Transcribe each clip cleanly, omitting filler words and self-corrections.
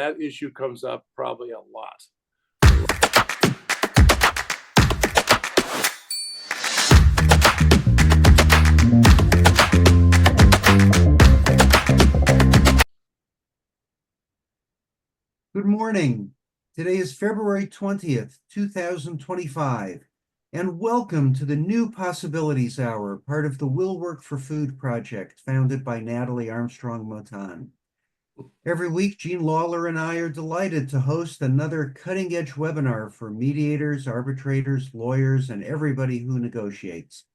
That issue comes up probably a lot. Good morning. Today is February 20th, 2025, and welcome to the New Possibilities Hour, part of the Will Work for Food project founded by Natalie Armstrong-Motan. Every week, Jean Lawler and I are delighted to host another cutting-edge webinar for mediators, arbitrators, lawyers, and everybody who negotiates.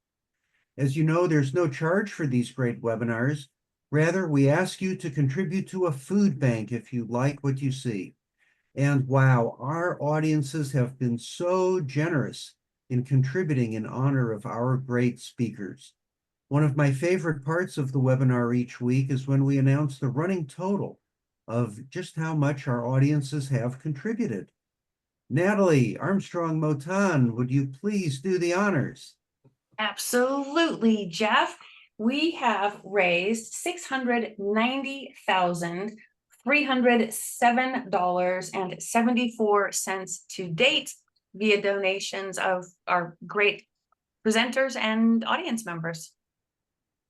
As you know, there's no charge for these great webinars. Rather, we ask you to contribute to a food bank if you like what you see. And wow, our audiences have been so generous in contributing in honor of our great speakers. One of my favorite parts of the webinar each week is when we announce the running total of just how much our audiences have contributed. Natalie Armstrong-Motan, would you please do the honors? Absolutely, Jeff. We have raised $690,307.74 to date via donations of our great presenters and audience members.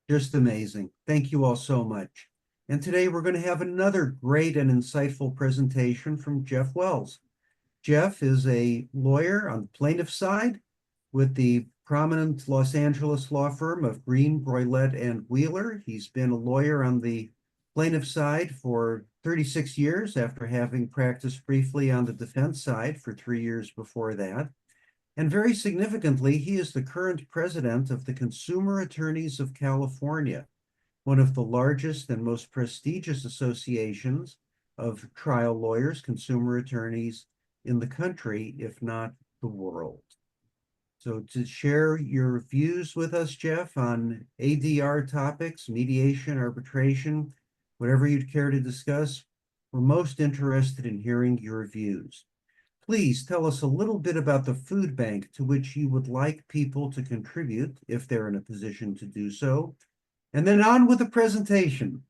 Just amazing. Thank you all so much. And today we're going to have another great and insightful presentation from Geoff Wells. Geoff is a lawyer on the plaintiff side with the prominent Los Angeles law firm of Greene Broillet Wheeler. He's been a lawyer on the plaintiff side for 36 years after having practiced briefly on the defense side for 3 years before that. And very significantly, he is the current president of the Consumer Attorneys of California, one of the largest and most prestigious associations of trial lawyers, consumer attorneys in the country, if not the world. So to share your views with us, Geoff, on ADR topics, mediation, arbitration, whatever you'd care to discuss, we're most interested in hearing your views. Please tell us a little bit about the food bank to which you would like people to contribute if they're in a position to do so. And then on with the presentation.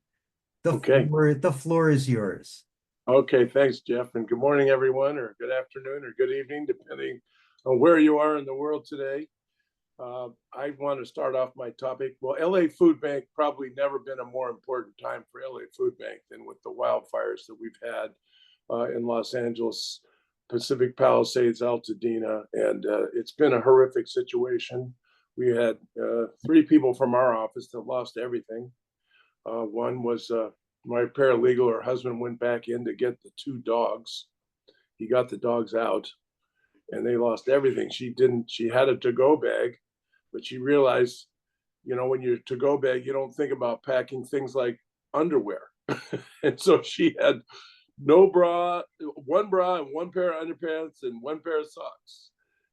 The floor is yours. Okay, thanks, Jeff. And good morning, everyone, or good afternoon, or good evening, depending on where you are in the world today. I want to start off my topic. Well, LA Food Bank probably never been a more important time for LA Food Bank than with the wildfires that we've had in Los Angeles, Pacific Palisades, Altadena, and it's been a horrific situation. We had 3 people from our office that lost everything. One was my paralegal. Her husband went back in to get the 2 dogs. He got the dogs out, and they lost everything. She had a to-go bag, but she realized, when you're to-go bag, you don't think about packing things like underwear. And so she had no bra, 1 bra and 1 pair of underpants and 1 pair of socks.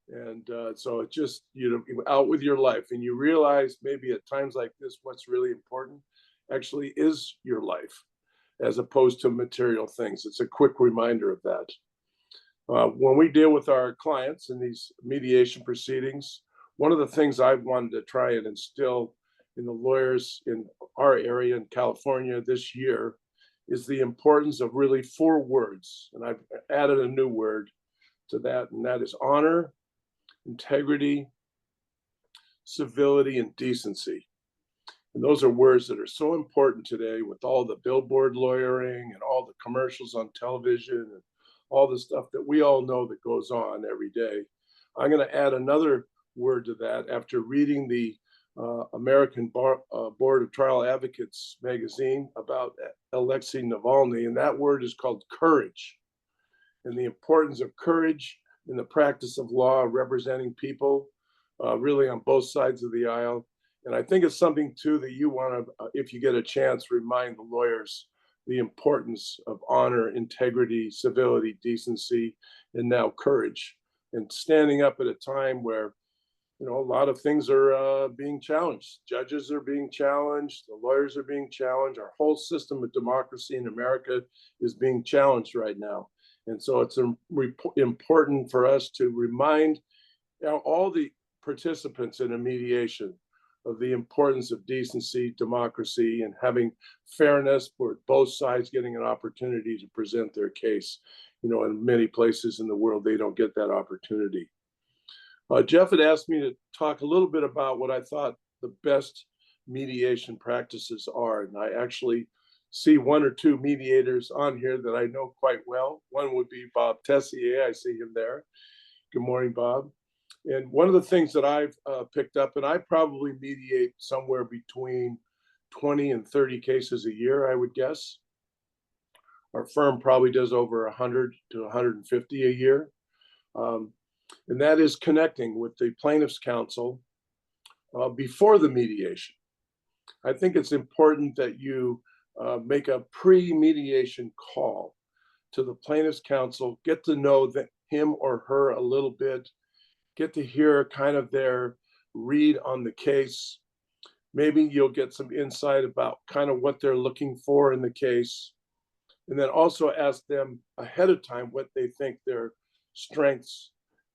And so it just, out with your life. And you realize maybe at times like this, what's really important actually is your life, as opposed to material things. It's a quick reminder of that. When we deal with our clients in these mediation proceedings, one of the things I wanted to try and instill in the lawyers in our area in California this year is the importance of really 4 words. And I've added a new word to that, and that is honor, integrity, civility, and decency. And those are words that are so important today with all the billboard lawyering and all the commercials on television and all the stuff that we all know that goes on every day. I'm going to add another word to that after reading the American Board of Trial Advocates magazine about Alexei Navalny, and that word is called courage, and the importance of courage in the practice of law, representing people really on both sides of the aisle. And I think it's something too that you want to, if you get a chance, remind the lawyers the importance of honor, integrity, civility, decency, and now courage, and standing up at a time where a lot of things are being challenged. Judges are being challenged. The lawyers are being challenged. Our whole system of democracy in America is being challenged right now. And so it's important for us to remind all the participants in a mediation of the importance of decency, democracy, and having fairness for both sides getting an opportunity to present their case. You know, in many places in the world, they don't get that opportunity. Jeff had asked me to talk a little bit about what I thought the best mediation practices are. And I actually see one or two mediators on here that I know quite well. One would be Bob Tessier. I see him there. Good morning, Bob. And one of the things that I've picked up, and I probably mediate somewhere between 20 and 30 cases a year, I would guess. Our firm probably does over 100 to 150 a year. And that is connecting with the plaintiff's counsel before the mediation. I think it's important that you make a pre-mediation call to the plaintiff's counsel, get to know him or her a little bit, get to hear kind of their read on the case. Maybe you'll get some insight about kind of what they're looking for in the case. And then also ask them ahead of time what they think their strengths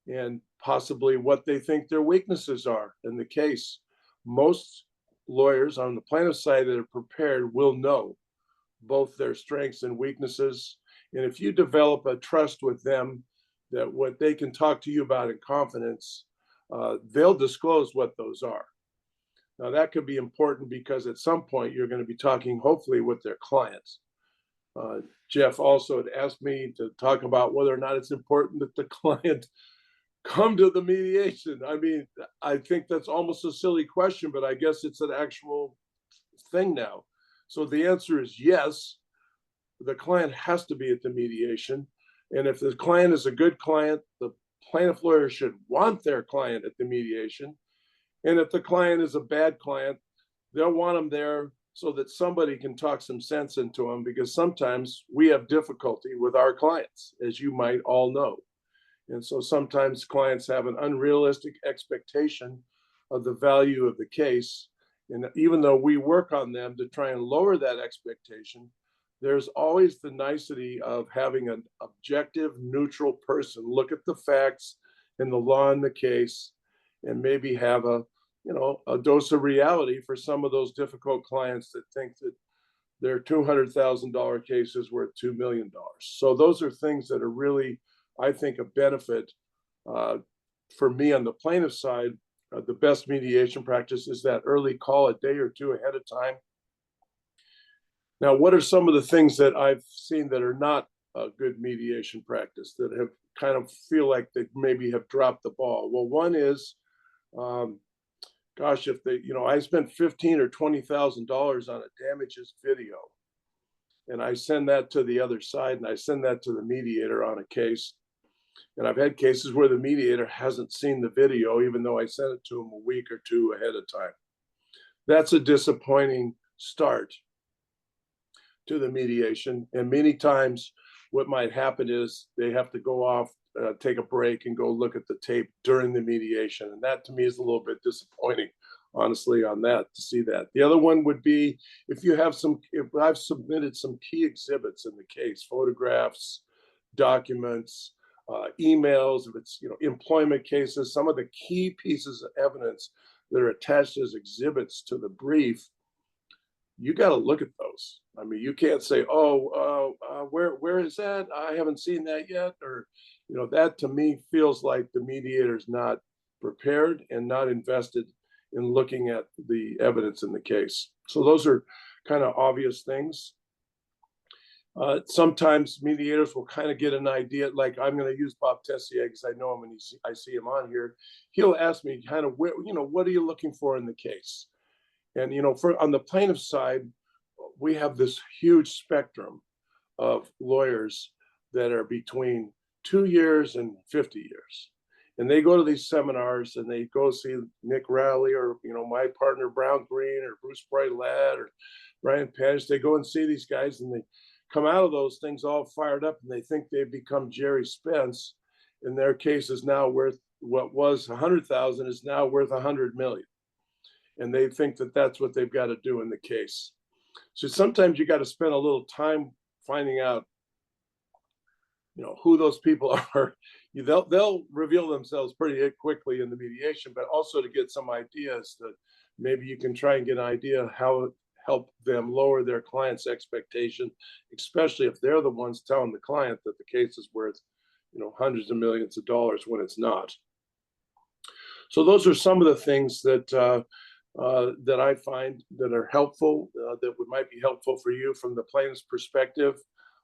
and possibly what they think their weaknesses are in the case. Most lawyers on the plaintiff's side that are prepared will know both their strengths and weaknesses. And if you develop a trust with them that what they can talk to you about in confidence, they'll disclose what those are. Now that could be important because at some point you're going to be talking hopefully with their clients. Jeff also had asked me to talk about whether or not it's important that the client come to the mediation. I mean, I think that's almost a silly question, but I guess it's an actual thing now. So the answer is yes, the client has to be at the mediation. And if the client is a good client, the plaintiff lawyer should want their client at the mediation. And if the client is a bad client, they'll want them there so that somebody can talk some sense into them, because sometimes we have difficulty with our clients, as you might all know. And so sometimes clients have an unrealistic expectation of the value of the case. And even though we work on them to try and lower that expectation, there's always the nicety of having an objective, neutral person look at the facts and the law in the case and maybe have a dose of reality for some of those difficult clients that think that their $200,000 case is worth $2 million. So those are things that are really, I think, a benefit for me on the plaintiff side. The best mediation practice is that early call a day or two ahead of time. Now, what are some of the things that I've seen that are not a good mediation practice that have kind of feel like they maybe have dropped the ball? Well, one is, gosh, if they, I spent $15,000 or $20,000 on a damages video, and I send that to the other side, and I send that to the mediator on a case. And I've had cases where the mediator hasn't seen the video, even though I sent it to him a week or two ahead of time. That's a disappointing start to the mediation. And many times what might happen is they have to go off, take a break and go look at the tape during the mediation. And that to me is a little bit disappointing, honestly, on that, to see that. The other one would be if I've submitted some key exhibits in the case, photographs, documents, emails, if it's employment cases, some of the key pieces of evidence that are attached as exhibits to the brief, you got to look at those. I mean, you can't say, where is that? I haven't seen that yet. Or, that to me feels like the mediator's not prepared and not invested in looking at the evidence in the case. So those are kind of obvious things. Sometimes mediators will kind of get an idea, like I'm going to use Bob Tessier because I know him and I see him on here. He'll ask me kind of, what are you looking for in the case? And, on the plaintiff side, we have this huge spectrum of lawyers that are between 2 years and 50 years. And they go to these seminars and they go see Nick Rowley or, my partner, Brown Greene or Bruce Broillet or Brian Page. They go and see these guys and they come out of those things all fired up and they think they've become Jerry Spence, and their case is now worth what was 100,000 is now worth 100 million. And they think that that's what they've got to do in the case. So sometimes you got to spend a little time finding out, who those people are. They'll reveal themselves pretty quickly in the mediation, but also to get some ideas to maybe you can try and get an idea how it help them lower their client's expectation, especially if they're the ones telling the client that the case is worth, hundreds of millions of dollars when it's not. So those are some of the things that that I find that are helpful, might be helpful for you from the plaintiff's perspective.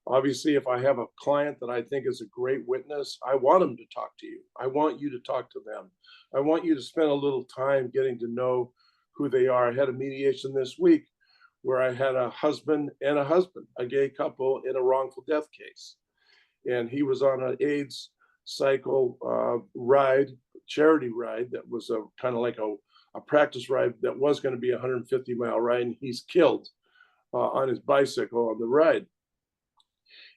Obviously, if I have a client that I think is a great witness, I want them to talk to you. I want you to talk to them. I want you to spend a little time getting to know who they are. I had a mediation this week where I had a husband, a gay couple in a wrongful death case. And he was on an AIDS cycle charity ride that was a kind of like a practice ride that was going to be a 150-mile ride, and he's killed on his bicycle on the ride.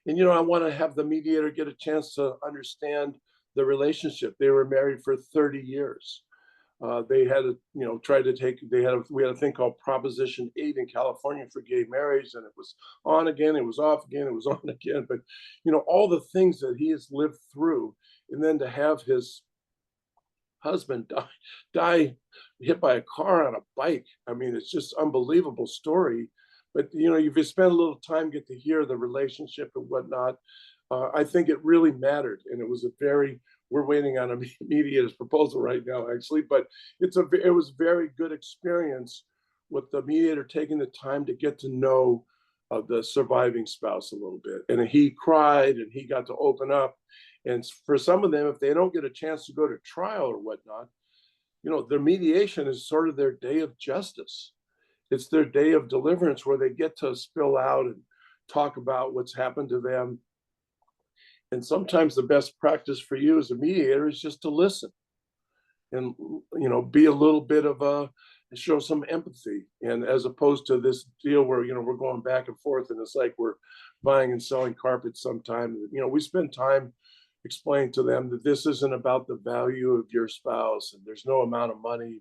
And I want to have the mediator get a chance to understand the relationship. They were married for 30 years. They had we had a thing called Proposition 8 in California for gay marriage, and it was on again, it was off again, it was on again. But all the things that he has lived through, and then to have his husband die hit by a car on a bike. I mean, it's just unbelievable story. But if you spend a little time, get to hear the relationship and whatnot, I think it really mattered. And it was we're waiting on a mediator's proposal right now, actually, but it was a very good experience with the mediator taking the time to get to know the surviving spouse a little bit. And he cried and he got to open up. And for some of them, if they don't get a chance to go to trial or whatnot, their mediation is sort of their day of justice. It's their day of deliverance where they get to spill out and talk about what's happened to them. And sometimes the best practice for you as a mediator is just to listen and, be a little bit of show some empathy. And as opposed to this deal where, we're going back and forth and it's like we're buying and selling carpets sometime. We spend time explaining to them that this isn't about the value of your spouse and there's no amount of money,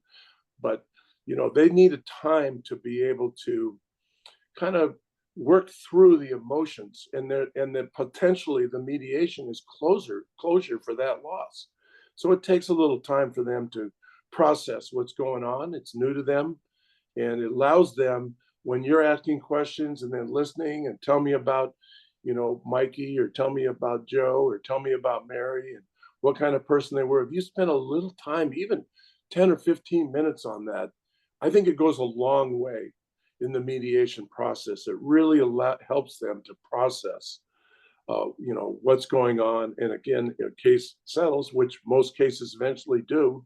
but they need a time to be able to kind of work through the emotions, and that potentially the mediation is closure for that loss. So it takes a little time for them to process what's going on. It's new to them, and it allows them, when you're asking questions and then listening and tell me about, Mikey, or tell me about Joe, or tell me about Mary and what kind of person they were. If you spend a little time, even 10 or 15 minutes on that, I think it goes a long way in the mediation process. It really helps them to process, what's going on. And again, if a case settles, which most cases eventually do,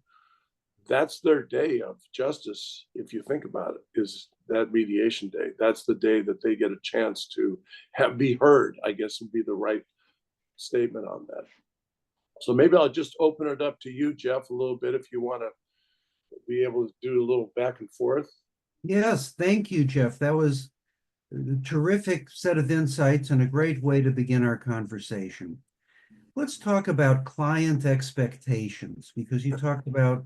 that's their day of justice. If you think about it, is that mediation day. That's the day that they get a chance to be heard, I guess would be the right statement on that. So maybe I'll just open it up to you, Jeff, a little bit, if you want to be able to do a little back and forth. Yes, thank you, Jeff. That was a terrific set of insights and a great way to begin our conversation. Let's talk about client expectations, because you talked about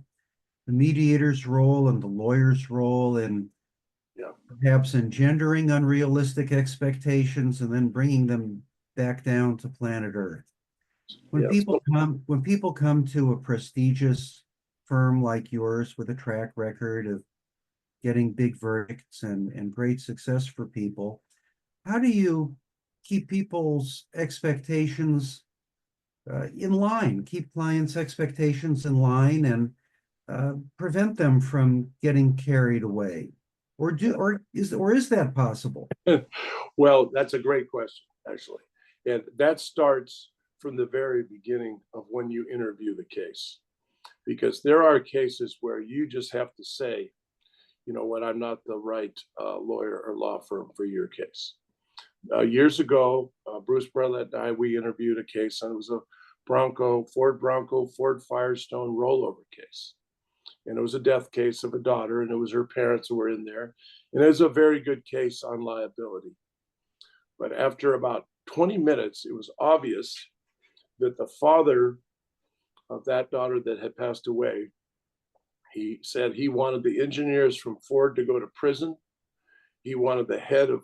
the mediator's role and the lawyer's role in perhaps engendering unrealistic expectations and then bringing them back down to planet Earth. When people come to a prestigious firm like yours with a track record of getting big verdicts and great success for people, how do you keep people's expectations in line, keep clients' expectations in line, and prevent them from getting carried away? Or is that possible? Well, that's a great question, actually. And that starts from the very beginning of when you interview the case. Because there are cases where you just have to say, I'm not the right lawyer or law firm for your case. Years ago, Bruce Broillet and I, we interviewed a case, and it was a Ford Firestone rollover case. And it was a death case of a daughter, and it was her parents who were in there. And it was a very good case on liability. But after about 20 minutes, it was obvious that the father of that daughter that had passed away, he said he wanted the engineers from Ford to go to prison. He wanted the head of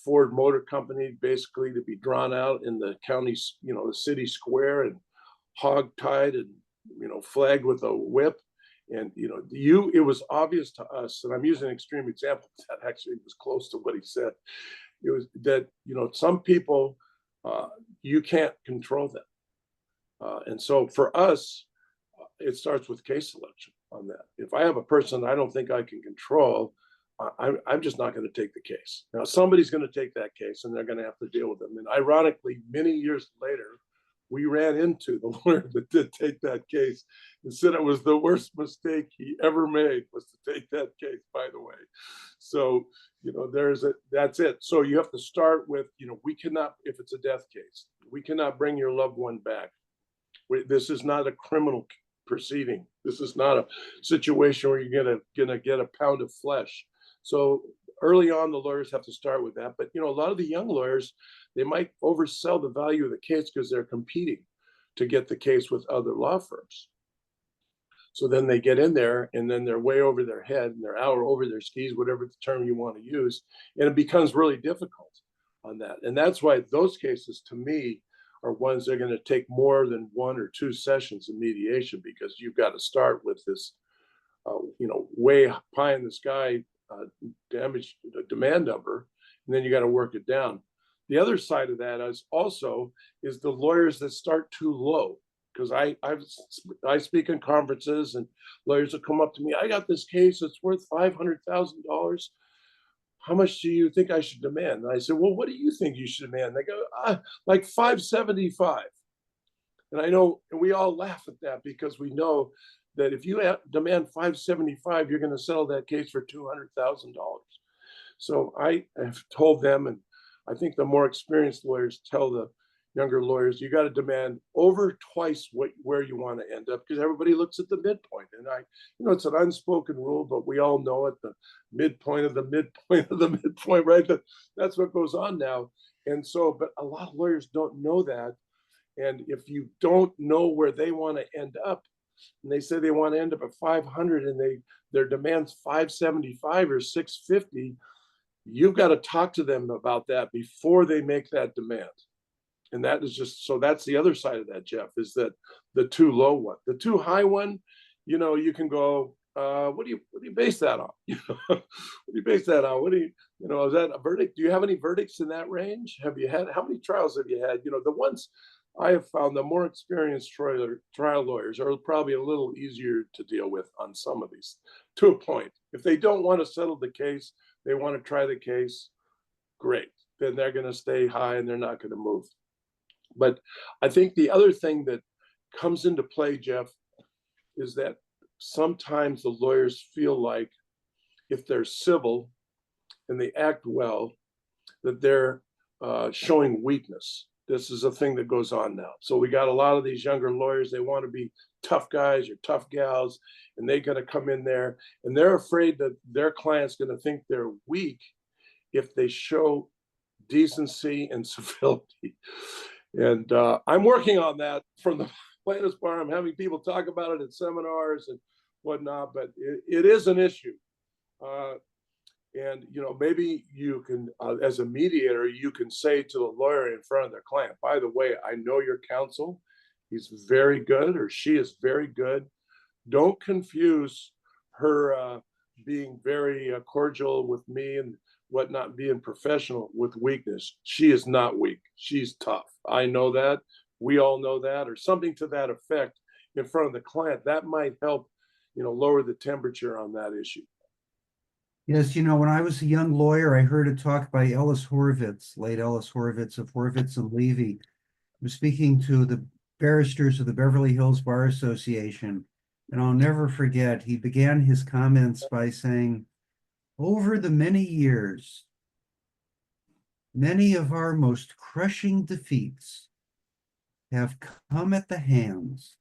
Ford Motor Company basically to be drawn out in the county, the city square, and hog-tied and, flagged with a whip. And, it was obvious to us, and I'm using an extreme example that actually was close to what he said. It was that, some people, you can't control them. And so for us, it starts with case selection on that. If I have a person I don't think I can control, I'm just not going to take the case. Now, somebody's going to take that case and they're going to have to deal with them. And ironically, many years later, we ran into the lawyer that did take that case and said it was the worst mistake he ever made was to take that case, by the way. So, that's it. So you have to start with, we cannot, if it's a death case, we cannot bring your loved one back. This is not a criminal proceeding. This is not a situation where you're gonna get a pound of flesh. So early on, the lawyers have to start with that. But a lot of the young lawyers, they might oversell the value of the case because they're competing to get the case with other law firms. So then they get in there and then they're way over their head and they're out over their skis, whatever the term you want to use. And it becomes really difficult on that. And that's why those cases, to me, are ones that are going to take more than 1 or 2 sessions of mediation, because you've got to start with this, way pie in the sky damage demand number, and then you got to work it down. The other side of that is the lawyers that start too low, because I speak in conferences and lawyers will come up to me. I got this case that's worth $500,000. How much do you think I should demand? And I said, well, what do you think you should demand? They go, like 575. And I know, and we all laugh at that because we know that if you demand 575, you're going to settle that case for $200,000. So I have told them, and I think the more experienced lawyers tell the younger lawyers, you got to demand over twice where you want to end up, because everybody looks at the midpoint. And it's an unspoken rule, but we all know it, the midpoint of the midpoint of the midpoint, right? That's what goes on now. And so, but a lot of lawyers don't know that. And if you don't know where they want to end up, and they say they want to end up at 500 and their demands 575 or 650, you've got to talk to them about that before they make that demand. And that is just, so that's the other side of that, Jeff, is that the too low one. The too high one, you can go, what do you base that on? What do you base that on? Is that a verdict? Do you have any verdicts in that range? How many trials have you had? The ones I have found, the more experienced trial lawyers are probably a little easier to deal with on some of these, to a point. If they don't want to settle the case, they want to try the case, great. Then they're going to stay high and they're not going to move. But I think the other thing that comes into play, Jeff, is that sometimes the lawyers feel like if they're civil and they act well, that they're showing weakness. This is a thing that goes on now. So we got a lot of these younger lawyers, they want to be tough guys or tough gals, and they're going to come in there and they're afraid that their client's going to think they're weak if they show decency and civility. And I'm working on that from the plaintiff's bar. I'm having people talk about it at seminars and whatnot, but it is an issue. And maybe you can, as a mediator, you can say to the lawyer in front of their client, by the way, I know your counsel. He's very good, or she is very good. Don't confuse her being very cordial with me and whatnot, being professional with weakness. She is not weak. She's tough. I know that. We all know that, or something to that effect in front of the client. That might help, lower the temperature on that issue. Yes, when I was a young lawyer, I heard a talk by Ellis Horvitz, late Ellis Horvitz of Horvitz and Levy. He was speaking to the barristers of the Beverly Hills Bar Association. And I'll never forget, he began his comments by saying, over the many years, many of our most crushing defeats have come at the hands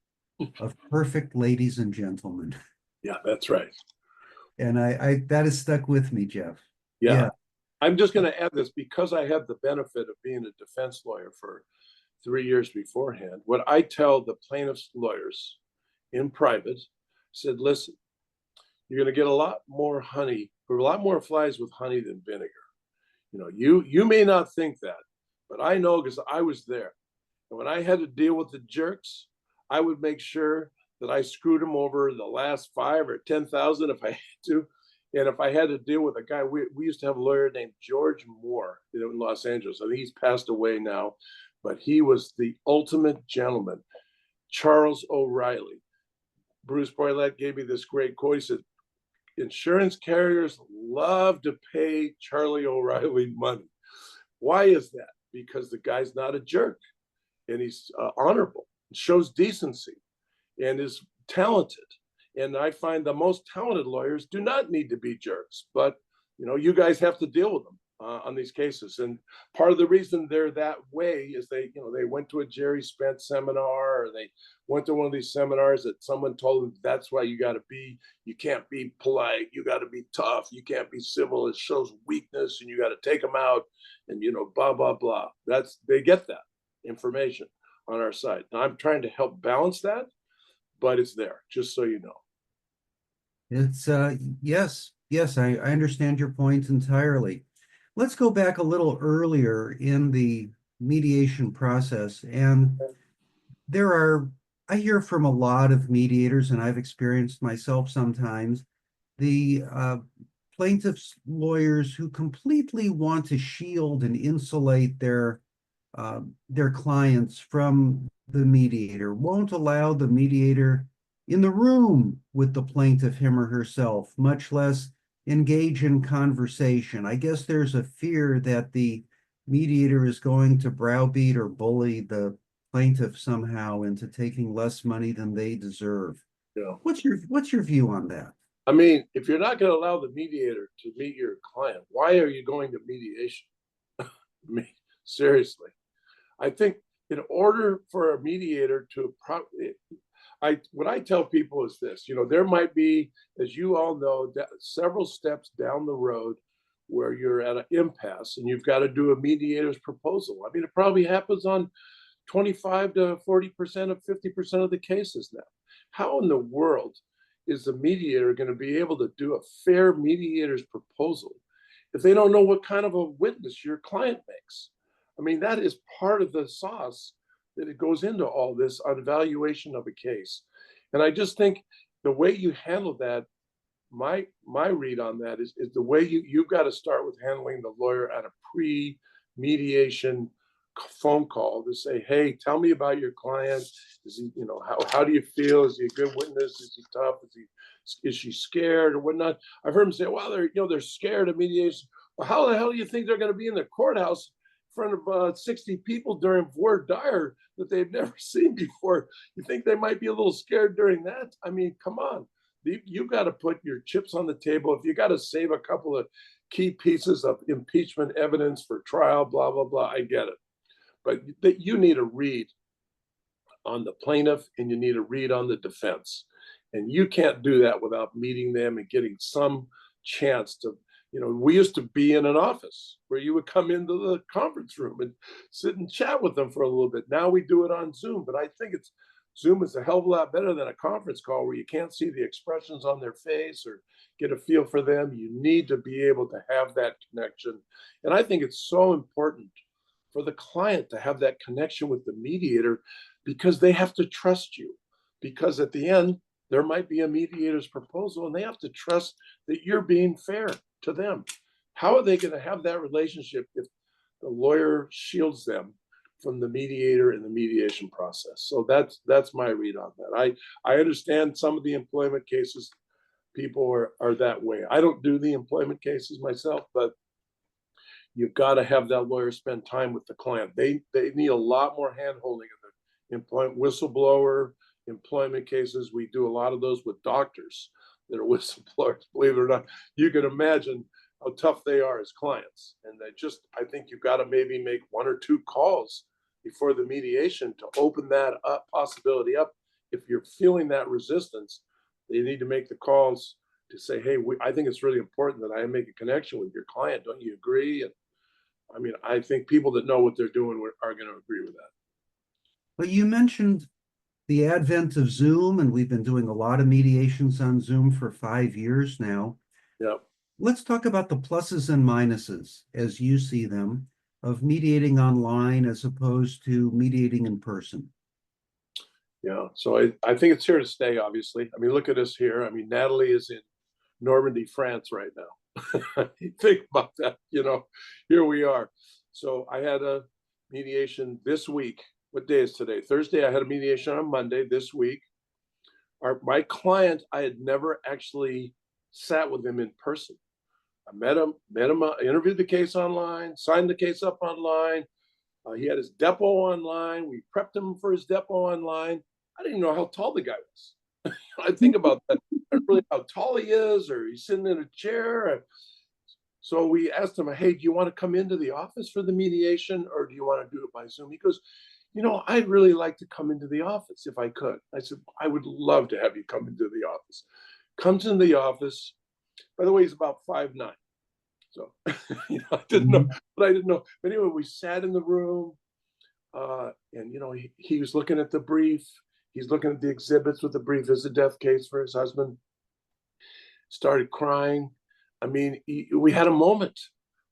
of perfect ladies and gentlemen. Yeah, that's right. And I that has stuck with me, Jeff. Yeah. I'm just going to add this, because I had the benefit of being a defense lawyer for 3 years beforehand. What I tell the plaintiff's lawyers in private, said, listen, you're going to get a lot more honey, or a lot more flies with honey than vinegar. You may not think that, but I know, because I was there. And when I had to deal with the jerks, I would make sure that I screwed him over the last 5 or 10,000 if I had to. And if I had to deal with a guy, we used to have a lawyer named George Moore in Los Angeles. I think he's passed away now, but he was the ultimate gentleman. Charles O'Reilly. Bruce Broillet gave me this great quote. He said, insurance carriers love to pay Charlie O'Reilly money. Why is that? Because the guy's not a jerk, and he's honorable, shows decency, and is talented. And I find the most talented lawyers do not need to be jerks, but you guys have to deal with them on these cases. And part of the reason they're that way is they went to a Jerry Spence seminar, or they went to one of these seminars that someone told them that's why you can't be polite, you got to be tough, you can't be civil, it shows weakness, and you got to take them out, and blah blah blah. They get that information on our side. Now I'm trying to help balance that, but it's there, just so you know. It's yes, I understand your point entirely. Let's go back a little earlier in the mediation process. And I hear from a lot of mediators, and I've experienced myself sometimes, the plaintiffs' lawyers who completely want to shield and insulate their clients from the mediator, won't allow the mediator in the room with the plaintiff, him or herself, much less engage in conversation. I guess there's a fear that the mediator is going to browbeat or bully the plaintiff somehow into taking less money than they deserve. Yeah. What's your view on that? I mean, if you're not going to allow the mediator to meet your client, why are you going to mediation? I mean, seriously. I think in order for a mediator to what I tell people is this, there might be, as you all know, several steps down the road where you're at an impasse and you've got to do a mediator's proposal. I mean, it probably happens on 25 to 40% of 50% of the cases now. How in the world is the mediator going to be able to do a fair mediator's proposal if they don't know what kind of a witness your client makes? I mean, that is part of the sauce that it goes into all this on evaluation of a case. And I just think the way you handle that, my read on that is the way you've got to start with handling the lawyer at a pre-mediation phone call to say, hey, tell me about your client. Is he, how do you feel? Is he a good witness? Is he tough? Is she scared or whatnot? I've heard them say, well, they're scared of mediation. Well, how the hell do you think they're going to be in the courthouse in front of 60 people during voir dire that they've never seen before? You think they might be a little scared during that? I mean, come on. You've got to put your chips on the table. If you got to save a couple of key pieces of impeachment evidence for trial, blah, blah, blah, I get it. But you need a read on the plaintiff and you need a read on the defense. And you can't do that without meeting them and getting some chance to, we used to be in an office where you would come into the conference room and sit and chat with them for a little bit. Now we do it on Zoom, but I think Zoom is a hell of a lot better than a conference call where you can't see the expressions on their face or get a feel for them. You need to be able to have that connection. And I think it's so important for the client to have that connection with the mediator because they have to trust you. Because at the end, there might be a mediator's proposal and they have to trust that you're being fair to them. How are they going to have that relationship if the lawyer shields them from the mediator in the mediation process? So that's my read on that. I understand some of the employment cases, people are that way. I don't do the employment cases myself, but you've got to have that lawyer spend time with the client. They need a lot more hand-holding in the employment whistleblower employment cases. We do a lot of those with doctors that are whistleblowers, believe it or not. You can imagine how tough they are as clients. And I think you've got to maybe make 1 or 2 calls before the mediation to open that possibility up. If you're feeling that resistance, you need to make the calls to say, hey, I think it's really important that I make a connection with your client. Don't you agree? And I mean, I think people that know what they're doing are going to agree with that. But you mentioned the advent of Zoom, and we've been doing a lot of mediations on Zoom for 5 years now. Yeah. Let's talk about the pluses and minuses as you see them of mediating online as opposed to mediating in person. Yeah, so I think it's here to stay, obviously. I mean, look at us here. I mean, Natalie is in Normandy, France right now. Think about that, here we are. So I had a mediation this week. What day is today? Thursday. I had a mediation on Monday this week. My client, I had never actually sat with him in person. I met him, interviewed the case online, signed the case up online. He had his depo online. We prepped him for his depo online. I didn't even know how tall the guy was. I think about that. I don't really know how tall he is, or he's sitting in a chair. So we asked him, hey, do you want to come into the office for the mediation, or do you want to do it by Zoom? He goes, I'd really like to come into the office if I could. I said, I would love to have you come into the office. Comes into the office. By the way, he's about 5'9". So, I didn't know, but I didn't know. But anyway, we sat in the room, and, he was looking at the brief. He's looking at the exhibits with the brief as a death case for his husband. Started crying. I mean, we had a moment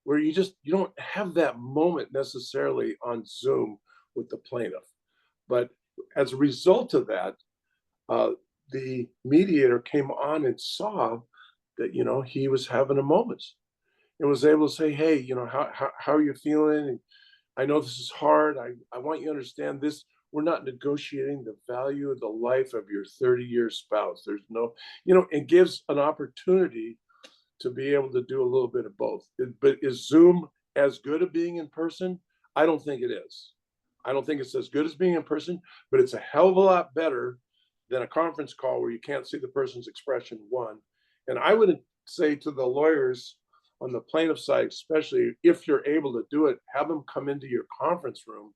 where you don't have that moment necessarily on Zoom with the plaintiff. But as a result of that, the mediator came on and saw that, he was having a moment and was able to say, hey, how are you feeling? And I know this is hard. I want you to understand this. We're not negotiating the value of the life of your 30-year spouse. There's no, it gives an opportunity to be able to do a little bit of both. But is Zoom as good at being in person? I don't think it is. I don't think it's as good as being in person, but it's a hell of a lot better than a conference call where you can't see the person's expression, one. And I would say to the lawyers on the plaintiff side, especially if you're able to do it, have them come into your conference room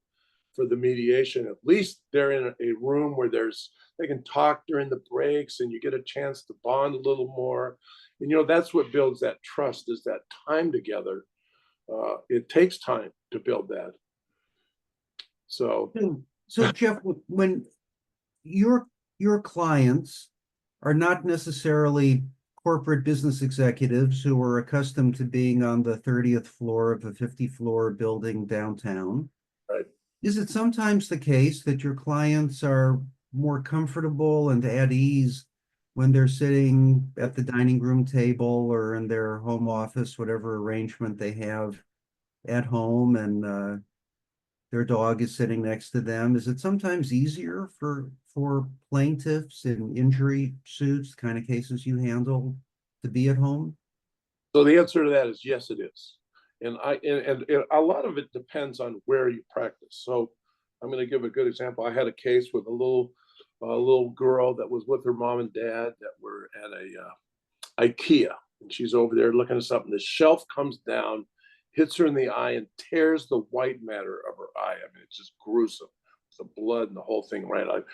for the mediation. At least they're in a room where they can talk during the breaks and you get a chance to bond a little more. And that's what builds that trust, is that time together. It takes time to build that. So Jeff, when your clients are not necessarily corporate business executives who are accustomed to being on the 30th floor of a 50-floor building downtown, right. Is it sometimes the case that your clients are more comfortable and at ease when they're sitting at the dining room table or in their home office, whatever arrangement they have at home, and their dog is sitting next to them? Is it sometimes easier for plaintiffs in injury suits, the kind of cases you handle, to be at home? So the answer to that is yes, it is. And a lot of it depends on where you practice. So I'm going to give a good example. I had a case with a little girl that was with her mom and dad that were at a IKEA, and she's over there looking at something. The shelf comes down, hits her in the eye, and tears the white matter of her eye. I mean, it's just gruesome. The blood and the whole thing right out.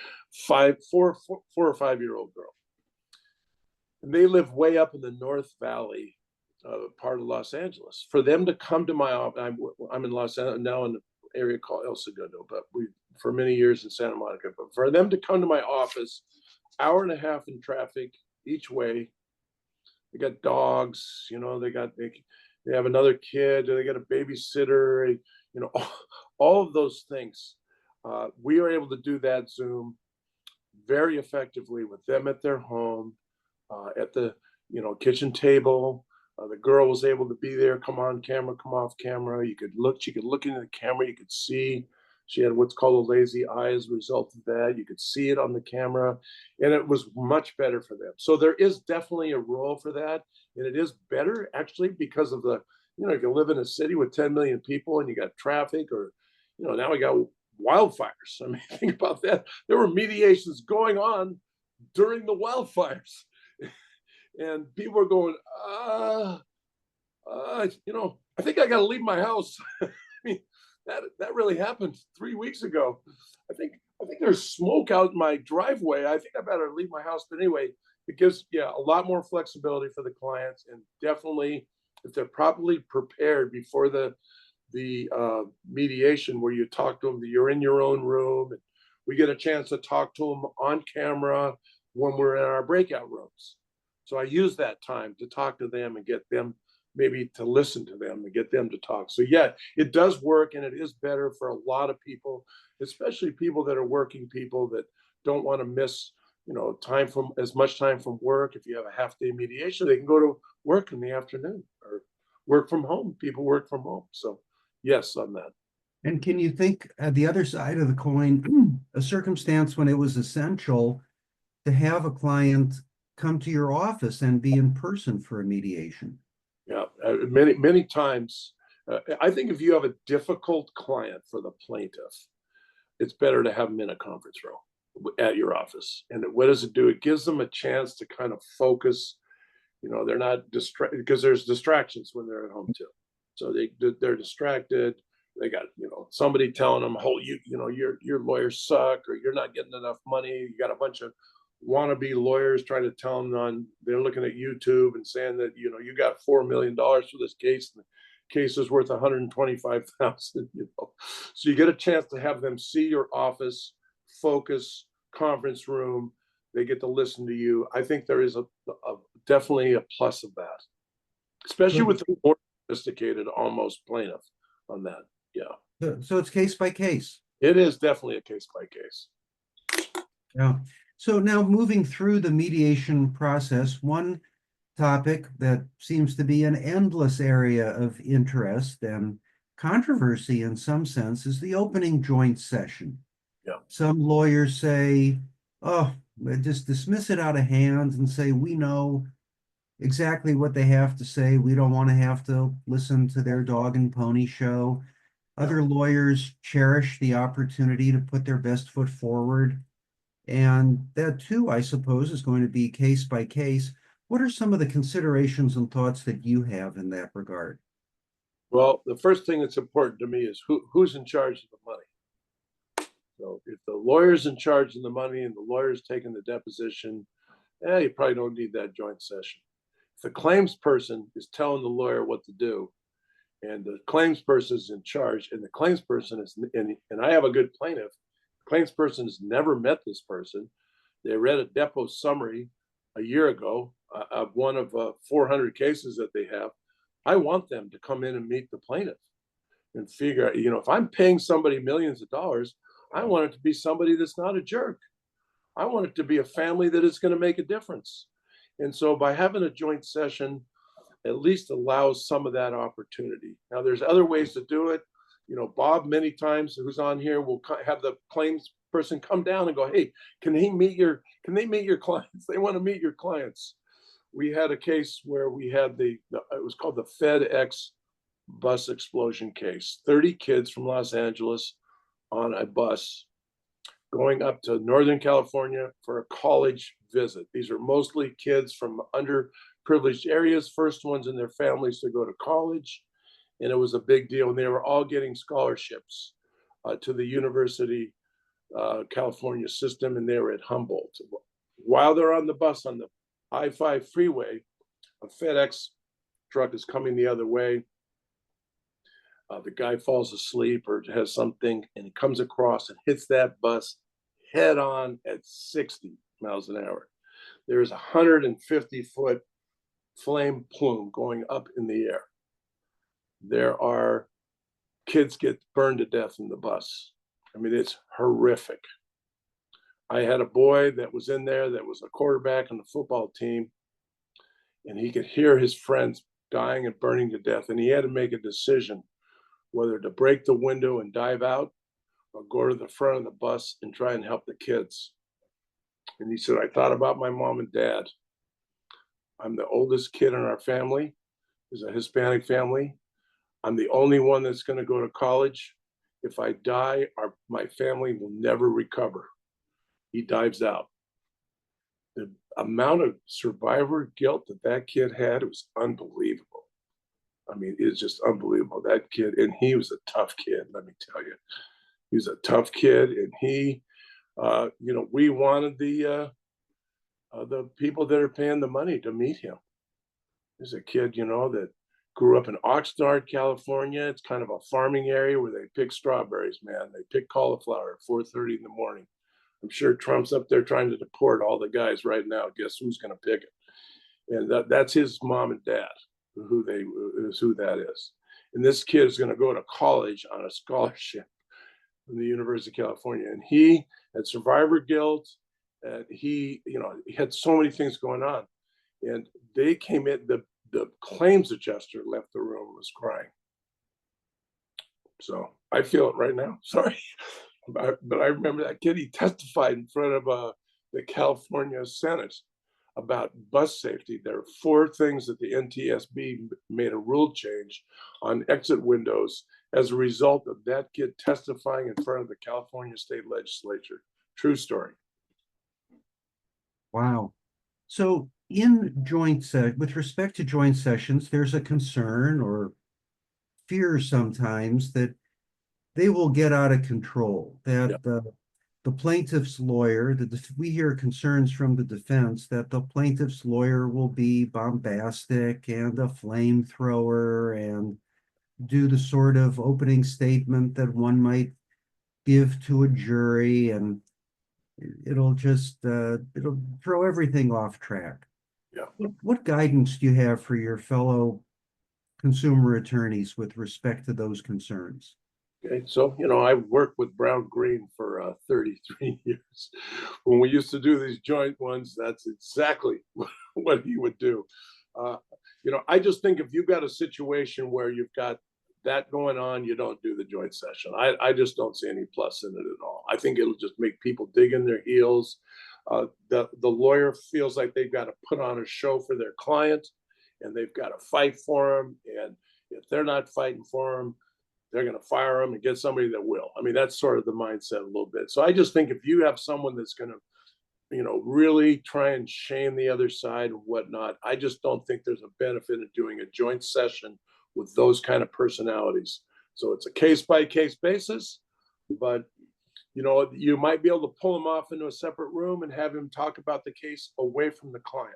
4 or 5 year old girl. And they live way up in the North Valley part of Los Angeles. For them to come to my office, I'm in Los Angeles now, in an area called El Segundo, but for many years in Santa Monica. But for them to come to my office, hour and a half in traffic each way. They got dogs, they have another kid, they got a babysitter, all of those things. We are able to do that Zoom very effectively with them at their home, at the kitchen table. The girl was able to be there, come on camera, come off camera. She could look into the camera, you could see. She had what's called a lazy eye as a result of that. You could see it on the camera, and it was much better for them. So there is definitely a role for that, and it is better actually because of the, if you live in a city with 10 million people and you got traffic, or, now we got wildfires. I mean, think about that. There were mediations going on during the wildfires. And people are going, I think I got to leave my house. I mean, that really happened 3 weeks ago. I think there's smoke out in my driveway. I think I better leave my house. But anyway, it gives a lot more flexibility for the clients, and definitely if they're properly prepared before the mediation, where you talk to them, you're in your own room, and we get a chance to talk to them on camera when we're in our breakout rooms. So I use that time to talk to them and get them maybe to listen to them and get them to talk. So yeah, it does work, and it is better for a lot of people. especially people that are working people that don't want to miss, time from as much time from work. If you have a half-day mediation, they can go to work in the afternoon or work from home. People work from home. So yes, on that. And can you think at the other side of the coin, a circumstance when it was essential to have a client come to your office and be in person for a mediation? Yeah, many times. I think if you have a difficult client for the plaintiff, it's better to have them in a conference room at your office. And what does it do? It gives them a chance to kind of focus. They're not distracted, because there's distractions when they're at home too. So they're distracted. They got somebody telling them, "Oh, your lawyers suck," or "You're not getting enough money." You got a bunch of wannabe lawyers trying to tell them they're looking at YouTube and saying that you got $4 million for this case, and the case is worth 125,000. So you get a chance to have them see your office, focus, conference room. They get to listen to you. I think there is a definitely a plus of that, especially with the more sophisticated almost plaintiff on that. Yeah. So it's case by case. It is definitely a case by case. Yeah. So now moving through the mediation process, one topic that seems to be an endless area of interest and controversy in some sense is the opening joint session. Yeah. Some lawyers say, oh, just dismiss it out of hand and say, we know exactly what they have to say. We don't want to have to listen to their dog and pony show. Other lawyers cherish the opportunity to put their best foot forward. And that too, I suppose, is going to be case by case. What are some of the considerations and thoughts that you have in that regard? Well, the first thing that's important to me is who's in charge of the money. So if the lawyer's in charge of the money and the lawyer's taking the deposition, you probably don't need that joint session. If the claims person is telling the lawyer what to do, and the claims person is in charge, and the claims person is, and I have a good plaintiff, the claims person has never met this person. They read a depo summary a year ago of one of 400 cases that they have. I want them to come in and meet the plaintiff and figure out, if I'm paying somebody millions of dollars, I want it to be somebody that's not a jerk. I want it to be a family that is going to make a difference. And so by having a joint session, at least allows some of that opportunity. Now, there's other ways to do it. Bob, many times, who's on here, will have the claims person come down and go, "Hey, can they meet your clients? They want to meet your clients." We had a case where we had it was called the FedEx bus explosion case. 30 kids from Los Angeles on a bus going up to Northern California for a college visit. These are mostly kids from underprivileged areas, first ones in their families to go to college. And it was a big deal. And they were all getting scholarships to the University California system, and they were at Humboldt. While they're on the bus on the I-5 freeway, a FedEx truck is coming the other way. The guy falls asleep or has something, and he comes across and hits that bus head on at 60 miles an hour. There's a 150-foot flame plume going up in the air. There are kids get burned to death in the bus. I mean, it's horrific. I had a boy that was in there that was a quarterback on the football team, and he could hear his friends dying and burning to death, and he had to make a decision whether to break the window and dive out or go to the front of the bus and try and help the kids. And he said, "I thought about my mom and dad. I'm the oldest kid in our family. It's a Hispanic family. I'm the only one that's going to go to college. If I die, my family will never recover." He dives out. The amount of survivor guilt that kid had, it was unbelievable. I mean, it's just unbelievable. That kid, and he was a tough kid, let me tell you. He was a tough kid, and he, we wanted the people that are paying the money to meet him. There's a kid, that grew up in Oxnard, California. It's kind of a farming area where they pick strawberries, man. They pick cauliflower at 4:30 in the morning. I'm sure Trump's up there trying to deport all the guys right now. Guess who's going to pick it? And that's his mom and dad, who that is. And this kid is going to go to college on a scholarship. from the University of California, and he had survivor guilt, and he had so many things going on, and they came in. The claims adjuster left the room, was crying. So I feel it right now. Sorry, but I remember that kid. He testified in front of the California Senate about bus safety. There are 4 things that the NTSB made a rule change on exit windows as a result of that kid testifying in front of the California State Legislature. True story. Wow. So with respect to joint sessions, there's a concern or fear sometimes that they will get out of control, that the plaintiff's lawyer, we hear concerns from the defense that the plaintiff's lawyer will be bombastic and a flamethrower and do the sort of opening statement that one might give to a jury, and it'll throw everything off track. Yeah. What guidance do you have for your fellow consumer attorneys with respect to those concerns? Okay, so I've worked with Brown Greene for 33 years. When we used to do these joint ones, that's exactly what he would do. I just think if you've got a situation where you've got that going on, you don't do the joint session. I just don't see any plus in it at all. I think it'll just make people dig in their heels. The lawyer feels like they've got to put on a show for their client, and they've got to fight for them. And if they're not fighting for them, they're going to fire them and get somebody that will. I mean, that's sort of the mindset a little bit. So I just think if you have someone that's going to, really try and shame the other side and whatnot, I just don't think there's a benefit in doing a joint session with those kind of personalities. So it's a case by case basis, but you might be able to pull him off into a separate room and have him talk about the case away from the client.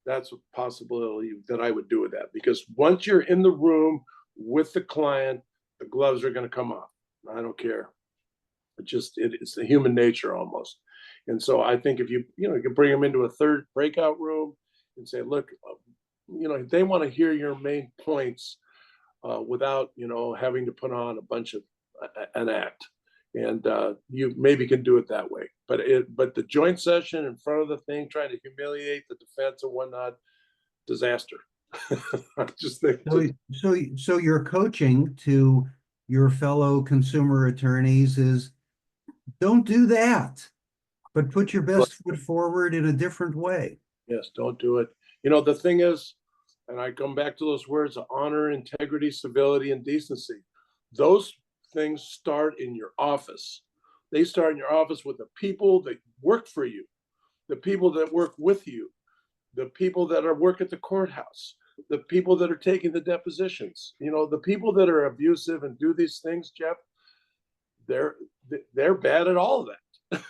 That's a possibility that I would do with that, because once you're in the room with the client, the gloves are going to come off. I don't care. It's the human nature almost. And so I think if you can bring them into a third breakout room and say, look, they want to hear your main points without, having to put on a bunch of an act. And you maybe can do it that way. But the joint session in front of the thing, trying to humiliate the defense and whatnot, disaster. I just think. So your coaching to your fellow consumer attorneys is, don't do that, but put your best foot forward in a different way. Yes, don't do it. The thing is, and I come back to those words of honor, integrity, civility, and decency. Those things start in your office. They start in your office with the people that work for you, the people that work with you, the people that work at the courthouse, the people that are taking the depositions, the people that are abusive and do these things, Jeff, they're bad at all of that.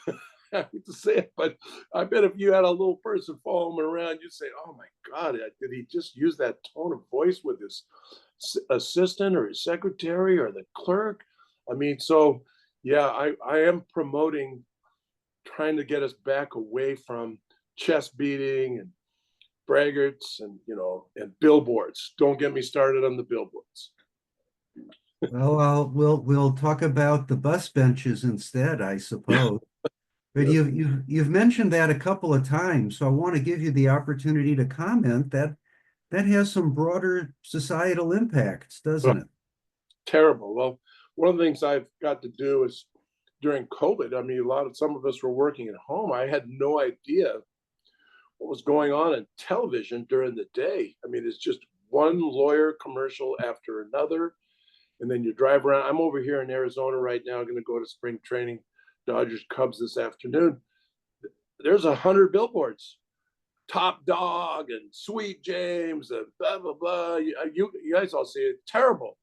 I hate to say it, but I bet if you had a little person following him around, you'd say, oh my God, did he just use that tone of voice with his assistant or his secretary or the clerk? I mean, so yeah, I am promoting trying to get us back away from chest beating and braggarts and and billboards. Don't get me started on the billboards. Well, we'll talk about the bus benches instead, I suppose. But you've mentioned that a couple of times, so I want to give you the opportunity to comment that has some broader societal impacts, doesn't it? Terrible. Well, one of the things I've got to do is during COVID, I mean, some of us were working at home. I had no idea what was going on in television during the day. I mean, it's just one lawyer commercial after another. And then you drive around. I'm over here in Arizona right now, going to go to spring training, Dodgers Cubs this afternoon. There's 100 billboards, Top Dog and Sweet James and blah, blah, blah. You guys all see it. Terrible.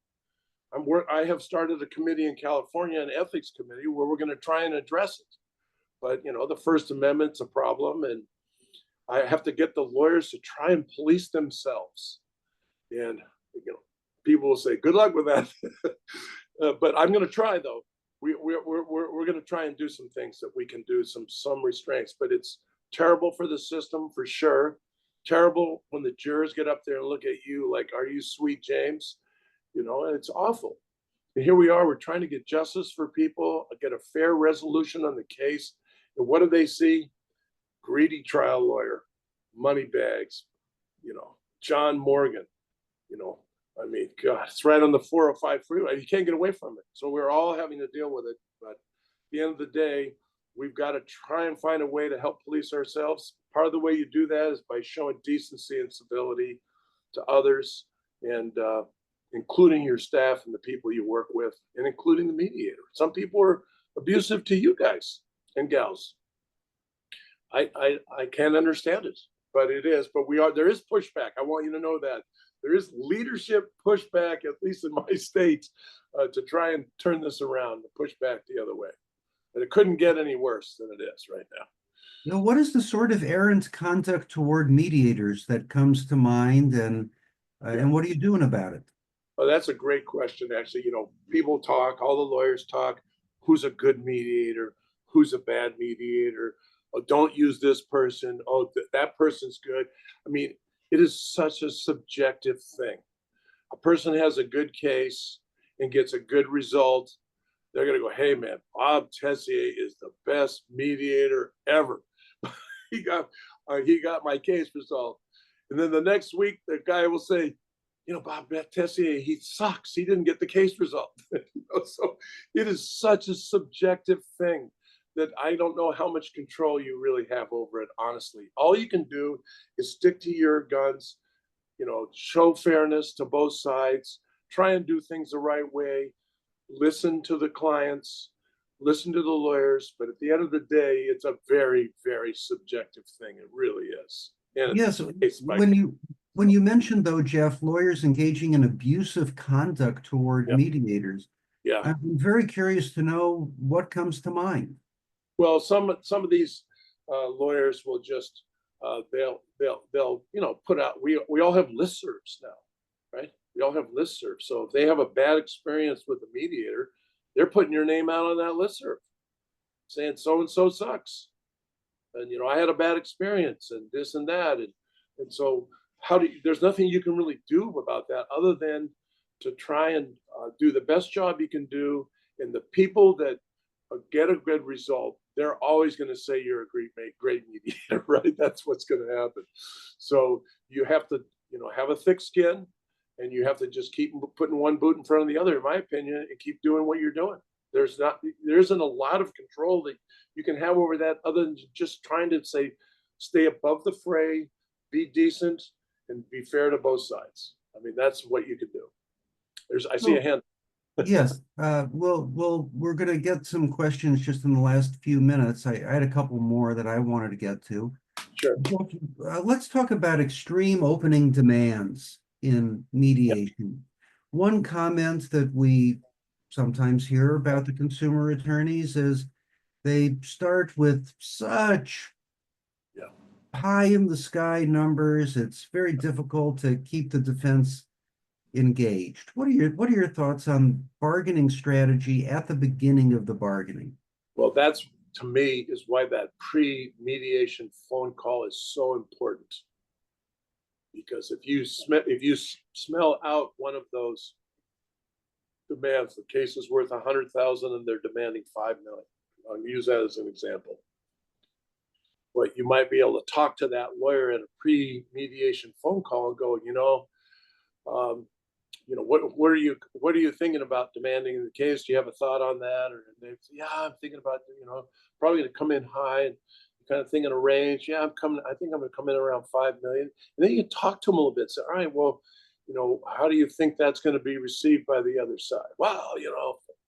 I have started a committee in California, an ethics committee, where we're going to try and address it. But, the First Amendment's a problem, and I have to get the lawyers to try and police themselves. And, people will say, good luck with that. But I'm going to try, though. We're going to try and do some things that we can do, some restraints. But it's terrible for the system, for sure. Terrible when the jurors get up there and look at you like, are you Sweet James? And it's awful. And here we are, we're trying to get justice for people, get a fair resolution on the case. And what do they see? Greedy trial lawyer, money bags, John Morgan, I mean, God, it's right on the 405 freeway. You can't get away from it. So we're all having to deal with it. But at the end of the day, we've got to try and find a way to help police ourselves. Part of the way you do that is by showing decency and civility to others, and including your staff and the people you work with, and including the mediator. Some people are abusive to you guys and gals. I can't understand it, but it is. But there is pushback. I want you to know that. There is leadership pushback, at least in my state, to try and turn this around, to push back the other way. And it couldn't get any worse than it is right now. Now, what is the sort of errant conduct toward mediators that comes to mind, and what are you doing about it? Well, that's a great question, actually. People talk, all the lawyers talk, who's a good mediator, who's a bad mediator. Oh, don't use this person. Oh, that person's good. I mean, it is such a subjective thing. A person has a good case and gets a good result. They're going to go, hey, man, Bob Tessier is the best mediator ever. he got my case resolved. And then the next week, the guy will say, Bob Tessier, he sucks. He didn't get the case resolved. So it is such a subjective thing that I don't know how much control you really have over it, honestly. All you can do is stick to your guns, show fairness to both sides, try and do things the right way, listen to the clients, listen to the lawyers. But at the end of the day, it's a very, very subjective thing. It really is. And yes, when you mentioned, though, Jeff, lawyers engaging in abusive conduct toward mediators, I'm very curious to know what comes to mind. Well, some of these lawyers will just they'll put out. We all have listservs now, right? We all have listservs. So if they have a bad experience with a mediator, they're putting your name out on that listserv, saying so and so sucks, and I had a bad experience and this and that, and so there's nothing you can really do about that other than to try and do the best job you can do. And the people that get a good result, they're always going to say you're a great mediator, right? That's what's going to happen. So you have to, have a thick skin, and you have to just keep putting one boot in front of the other, in my opinion, and keep doing what you're doing. There isn't a lot of control that you can have over that other than just trying to stay above the fray, be decent, and be fair to both sides. I mean, that's what you can do. I see a hand. Yes, we're going to get some questions just in the last few minutes. I had a couple more that I wanted to get to. Sure. Let's talk about extreme opening demands in mediation. One comment that we sometimes hear about the consumer attorneys is they start with such pie in the sky numbers. It's very difficult to keep the defense engaged. What are your thoughts on bargaining strategy at the beginning of the bargaining? Well, that's, to me, is why that pre-mediation phone call is so important. Because if you smell out one of those demands, the case is worth 100,000 and they're demanding 5 million. I'll use that as an example. But you might be able to talk to that lawyer at a pre-mediation phone call and go, what are you thinking about demanding in the case? Do you have a thought on that? Or they say, yeah, I'm thinking about, probably going to come in high, and kind of thinking a range. Yeah, I think I'm going to come in around 5 million. And then you can talk to them a little bit. Say, all right, well, how do you think that's going to be received by the other side? Well,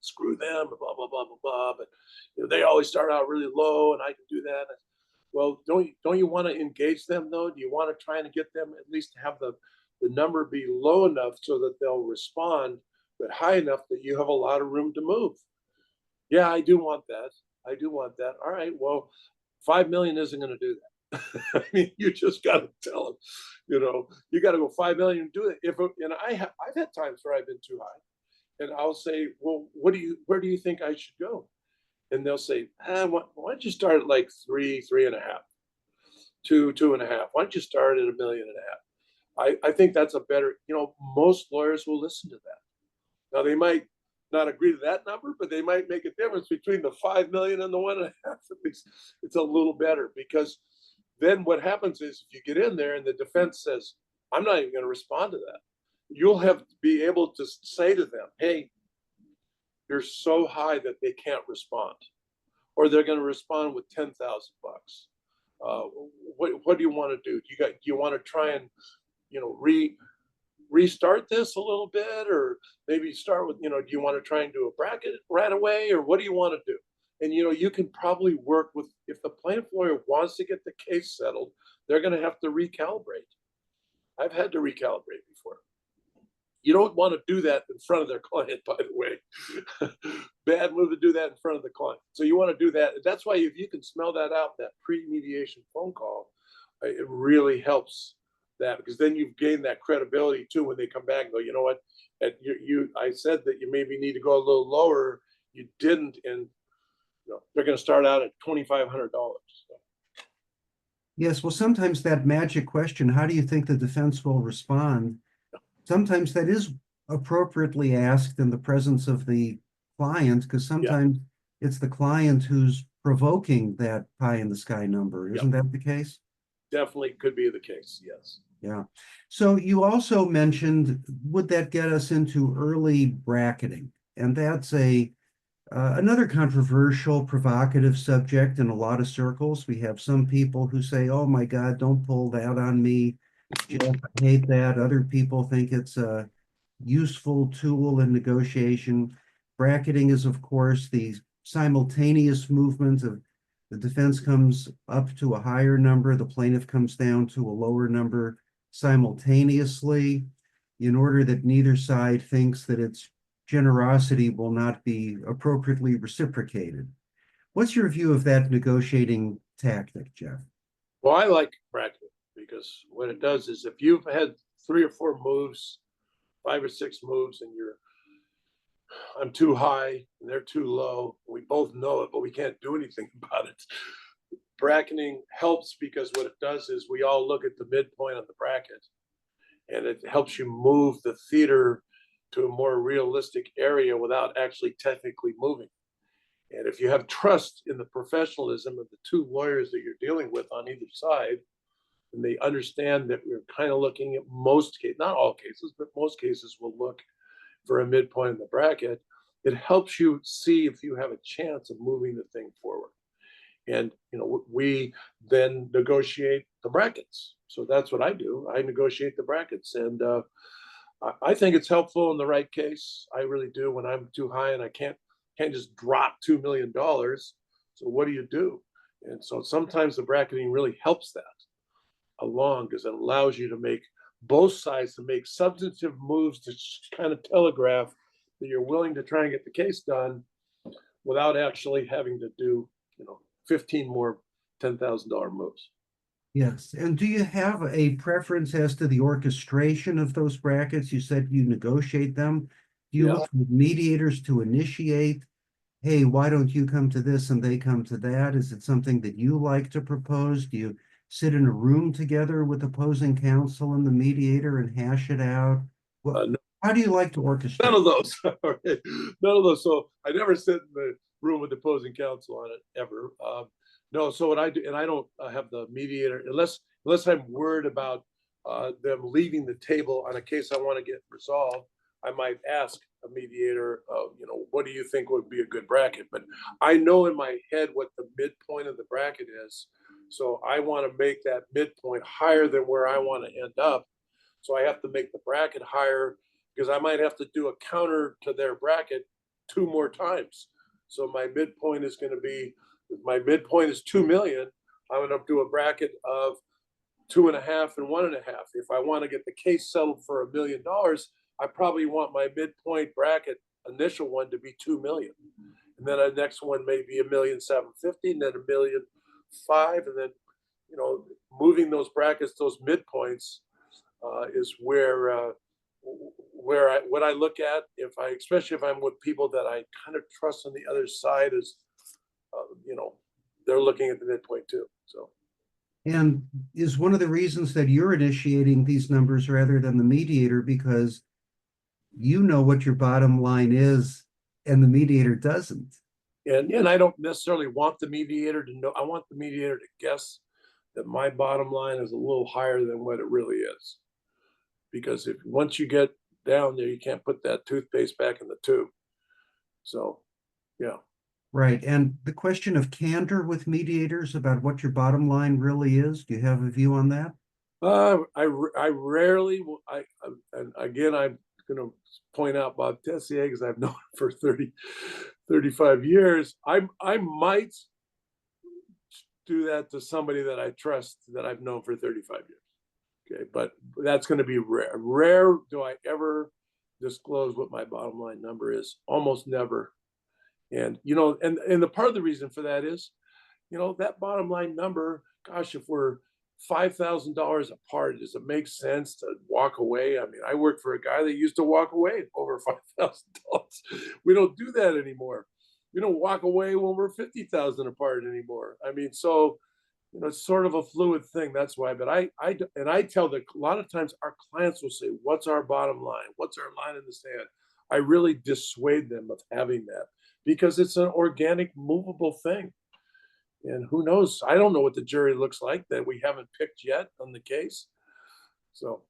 screw them, blah, blah, blah, blah, blah. But they always start out really low, and I can do that. Well, don't you want to engage them though? Do you want to try and get them at least to have the number be low enough so that they'll respond, but high enough that you have a lot of room to move? Yeah, I do want that. All right, well, 5 million isn't going to do that. I mean, you just got to tell them, you got to go 5 million and do it. I've had times where I've been too high, and I'll say, well, where do you think I should go? And they'll say, why don't you start at like 3.5, 2.5? Why don't you start at 1.5 million? I think that's a better, most lawyers will listen to that. Now they might not agree to that number, but they might make a difference between the 5 million and the 1.5. At least it's a little better, because then what happens is if you get in there and the defense says, I'm not even going to respond to that, you'll have to be able to say to them, hey, you're so high that they can't respond, or they're going to respond with 10,000 bucks. What do you want to do? Do you want to try and, restart this a little bit, or maybe start with, do you want to try and do a bracket right away, or what do you want to do? And, you can probably work with, if the plaintiff lawyer wants to get the case settled, they're going to have to recalibrate. I've had to recalibrate before. You don't want to do that in front of their client, by the way. Bad move to do that in front of the client. So you want to do that. That's why if you can smell that out, that pre-mediation phone call, it really helps that, because then you've gained that credibility too when they come back and go, you know what, I said that you maybe need to go a little lower. You didn't, and they're going to start out at $2,500. Yes, well, sometimes that magic question, how do you think the defense will respond? Sometimes that is appropriately asked in the presence of the client, because sometimes it's the client who's provoking that pie in the sky number. Isn't that the case? Definitely could be the case, yes. Yeah. So you also mentioned, would that get us into early bracketing? And that's another controversial, provocative subject in a lot of circles. We have some people who say, oh my God, don't pull that on me. Jeff, I hate that. Other people think it's a useful tool in negotiation. Bracketing is, of course, the simultaneous movement of the defense comes up to a higher number, the plaintiff comes down to a lower number simultaneously, in order that neither side thinks that its generosity will not be appropriately reciprocated. What's your view of that negotiating tactic, Jeff? Well, I like bracketing, because what it does is if you've had 3 or 4 moves, 5 or 6 moves, and I'm too high and they're too low, we both know it, but we can't do anything about it. Bracketing helps, because what it does is we all look at the midpoint of the bracket, and it helps you move the theater to a more realistic area without actually technically moving. And if you have trust in the professionalism of the 2 lawyers that you're dealing with on either side, and they understand that we're kind of looking at most cases, not all cases, but most cases will look for a midpoint in the bracket, it helps you see if you have a chance of moving the thing forward. And, we then negotiate the brackets. So that's what I do. I negotiate the brackets. And I think it's helpful in the right case. I really do. When I'm too high and I can't just drop $2 million. So what do you do? And so sometimes the bracketing really helps that along, because it allows you to make both sides to make substantive moves to kind of telegraph that you're willing to try and get the case done without actually having to do, 15 more $10,000 moves. Yes. And do you have a preference as to the orchestration of those brackets? You said you negotiate them. Do you look for mediators to initiate? Hey, why don't you come to this and they come to that? Is it something that you like to propose? Do you sit in a room together with opposing counsel and the mediator and hash it out? Well, how do you like to orchestrate? None of those. None of those. So I never sit in the room with opposing counsel on it ever. No. So what I do, and I don't have the mediator unless I'm worried about them leaving the table on a case I want to get resolved. I might ask a mediator, what do you think would be a good bracket? But I know in my head what the midpoint of the bracket is. So I want to make that midpoint higher than where I want to end up. So I have to make the bracket higher, because I might have to do a counter to their bracket 2 more times. So my midpoint is going to be, if my midpoint is 2 million, I'm going to do a bracket of 2.5 and 1.5. If I want to get the case settled for $1 million, I probably want my midpoint bracket initial one to be 2 million. And then the next one may be 1,750,000, and then 1,000,005. And then, moving those brackets, those midpoints is where what I look at, especially if I'm with people that I kind of trust on the other side, is, they're looking at the midpoint too. So. And is one of the reasons that you're initiating these numbers rather than the mediator, because you know what your bottom line is and the mediator doesn't. And I don't necessarily want the mediator to know. I want the mediator to guess that my bottom line is a little higher than what it really is. Because if once you get down there, you can't put that toothpaste back in the tube. So, yeah. Right. And the question of candor with mediators about what your bottom line really is, do you have a view on that? I rarely will. And again, I'm going to point out Bob Tessier because I've known him for 35 years. I might do that to somebody that I trust that I've known for 35 years. Okay, but that's going to be rare. Rare do I ever disclose what my bottom line number is. Almost never. And and the part of the reason for that is, that bottom line number. Gosh, if we're $5,000 apart, does it make sense to walk away? I mean, I worked for a guy that used to walk away over $5,000. We don't do that anymore. We don't walk away when we're 50,000 apart anymore. I mean, so it's sort of a fluid thing. That's why. But I tell a lot of times our clients will say, "What's our bottom line? What's our line in the sand?" I really dissuade them of having that because it's an organic, movable thing. And who knows? I don't know what the jury looks like that we haven't picked yet on the case. So,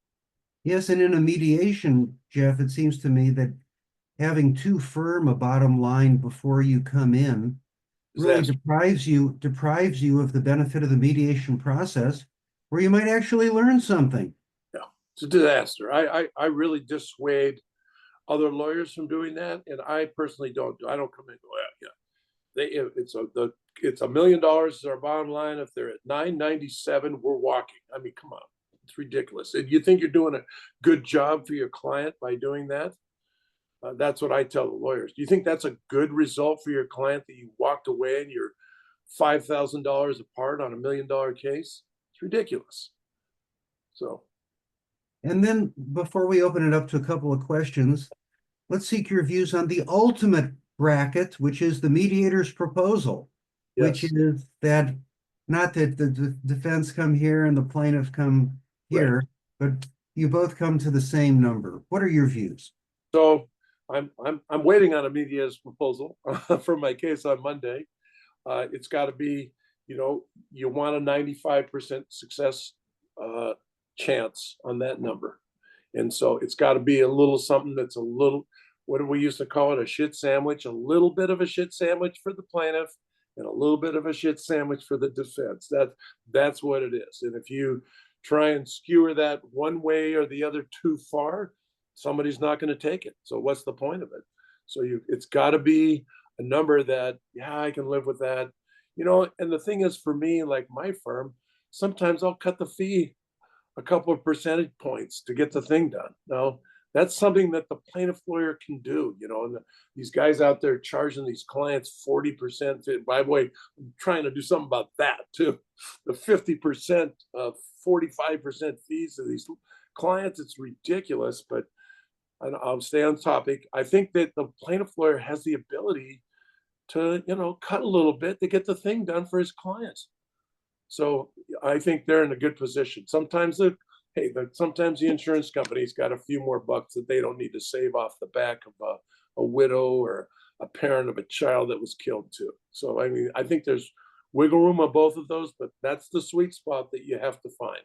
yes, and in a mediation, Jeff, it seems to me that having too firm a bottom line before you come in really deprives you of the benefit of the mediation process, where you might actually learn something. Yeah, it's a disaster. I really dissuade other lawyers from doing that, and I personally don't. I don't come in and go, yeah. It's $1 million is our bottom line. If they're at 997, we're walking. I mean, come on, it's ridiculous. And you think you're doing a good job for your client by doing that? That's what I tell the lawyers. Do you think that's a good result for your client that you walked away and you're $5,000 apart on $1 million case? It's ridiculous. So. And then before we open it up to a couple of questions, let's seek your views on the ultimate bracket, which is the mediator's proposal, which is that not that the defense come here and the plaintiff come here, but you both come to the same number. What are your views? So I'm waiting on a mediator's proposal for my case on Monday. It's got to be, you want a 95% success chance on that number. And so it's got to be a little something that's a little, what do we used to call it? A shit sandwich, a little bit of a shit sandwich for the plaintiff and a little bit of a shit sandwich for the defense. That's what it is. And if you try and skewer that one way or the other too far, somebody's not going to take it. So what's the point of it? So it's got to be a number that, yeah, I can live with that. And the thing is, for me, like my firm, sometimes I'll cut the fee a couple of percentage points to get the thing done. Now, that's something that the plaintiff lawyer can do, and these guys out there charging these clients 40%. By the way, I'm trying to do something about that too. The 50%, 45% fees to these clients, it's ridiculous, but I'll stay on topic. I think that the plaintiff lawyer has the ability to, cut a little bit to get the thing done for his clients. So I think they're in a good position. Sometimes sometimes the insurance company's got a few more bucks that they don't need to save off the back of a widow or a parent of a child that was killed too. So, I mean, I think there's wiggle room on both of those, but that's the sweet spot that you have to find.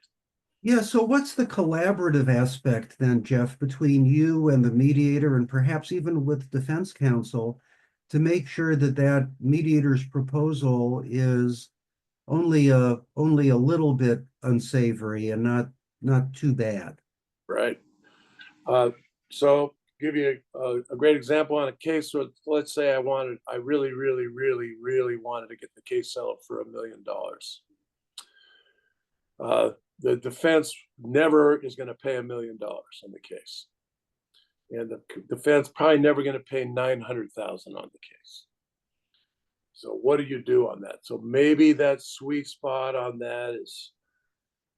Yeah, so what's the collaborative aspect then, Jeff, between you and the mediator and perhaps even with defense counsel to make sure that that mediator's proposal is only a little bit unsavory and not too bad? Right. So give you a great example on a case where, let's say I really, really, really, really wanted to get the case settled for $1 million. The defense never is going to pay $1 million on the case. And the defense probably never going to pay $900,000 on the case. So what do you do on that? So maybe that sweet spot on that is,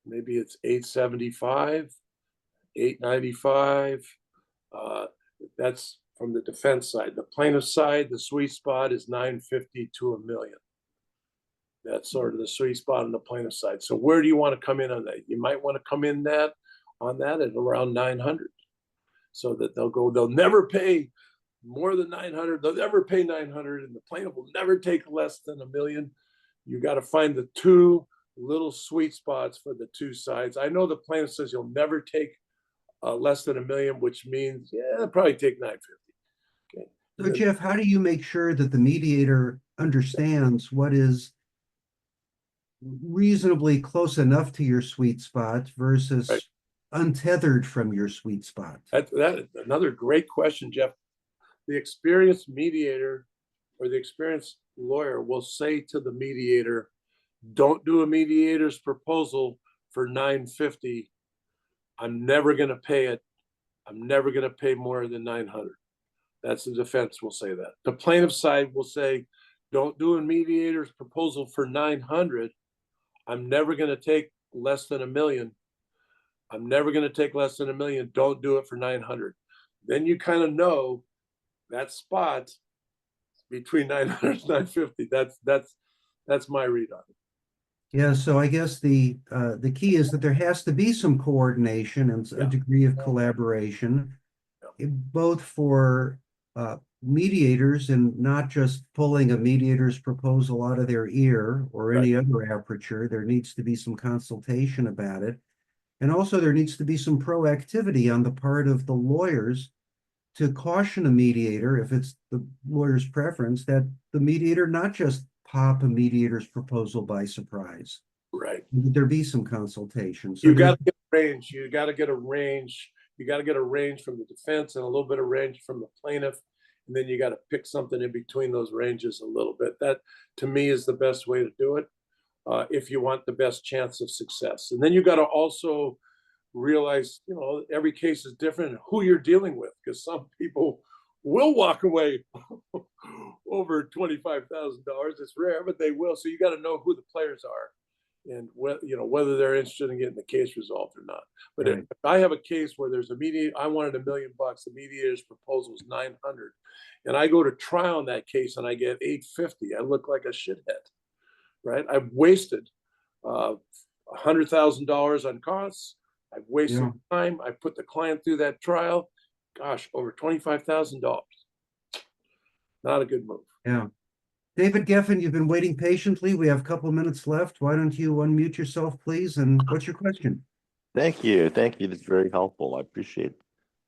maybe it's 875, 895. That's from the defense side. The plaintiff side, the sweet spot is 950 to $1 million. That's sort of the sweet spot on the plaintiff side. So where do you want to come in on that? You might want to come in on that at around 900, so that they'll never pay more than 900, they'll never pay 900, and the plaintiff will never take less than $1 million. You got to find the two little sweet spots for the two sides. I know the plaintiff says you'll never take less than $1 million, which means, yeah, they'll probably take 950. Okay. So Jeff, how do you make sure that the mediator understands what is reasonably close enough to your sweet spot versus Right. untethered from your sweet spot? That another great question, Jeff. The experienced mediator or the experienced lawyer will say to the mediator, don't do a mediator's proposal for $950. I'm never going to pay it. I'm never going to pay more than $900. That's the defense will say that. The plaintiff side will say, don't do a mediator's proposal for $900. I'm never going to take less than $1 million. I'm never going to take less than $1 million. Don't do it for $900. Then you kind of know that spot between $900 and $950. That's my read on it. Yeah, so I guess the key is that there has to be some coordination and a degree of collaboration, both for mediators and not just pulling a mediator's proposal out of their ear or any other aperture. There needs to be some consultation about it. And also there needs to be some proactivity on the part of the lawyers to caution a mediator, if it's the lawyer's preference, that the mediator not just pop a mediator's proposal by surprise. Right. There be some consultation. So you got to get a range. You got to get a range. You got to get a range from the defense and a little bit of range from the plaintiff. And then you got to pick something in between those ranges a little bit. That, to me, is the best way to do it if you want the best chance of success. And then you got to also realize, every case is different and who you're dealing with, because some people will walk away over $25,000. It's rare, but they will. So you got to know who the players are and whether they're interested in getting the case resolved or not. But if I have a case where there's a mediator, I wanted $1 million, the mediator's proposal is 900, and I go to trial in that case and I get 850, I look like a shithead, right? I've wasted $100,000 on costs. I've wasted time. I put the client through that trial. Gosh, over $25,000. Not a good move. Yeah. David Geffen, you've been waiting patiently. We have a couple of minutes left. Why don't you unmute yourself, please? And what's your question? Thank you. Thank you. That's very helpful. I appreciate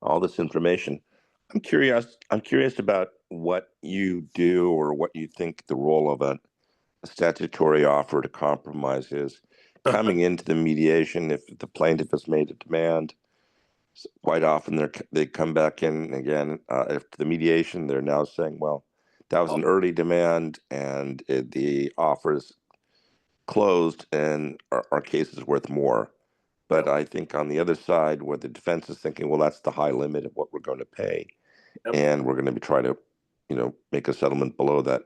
all this information. I'm curious about what you do or what you think the role of a statutory offer to compromise is. Coming into the mediation, if the plaintiff has made a demand, quite often they come back in again after the mediation. They're now saying, well, that was an early demand and the offer is closed and our case is worth more. But I think on the other side, where the defense is thinking, well, that's the high limit of what we're going to pay. And we're going to be trying to, make a settlement below that.